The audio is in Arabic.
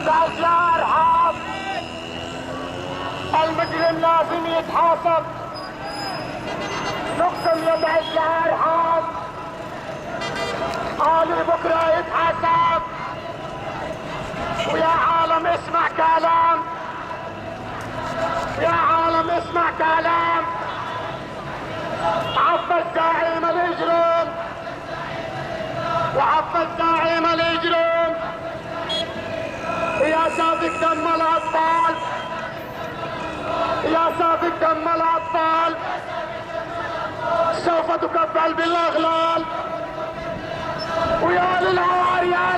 يدعس لا ارحام. المجرم لازم يتحاسب. نقسم يدعس لا ارحام. قالوا بكره يتحاسب. ويا عالم اسمع كلام، يا عالم اسمع كلام. عبى الزعيم الاجرام، وعبى الزعيم الاجرام. يا سابق دم الاطفال، يا سابق دم الاطفال، سوف تكفل بالاغلال. ويا للعار يا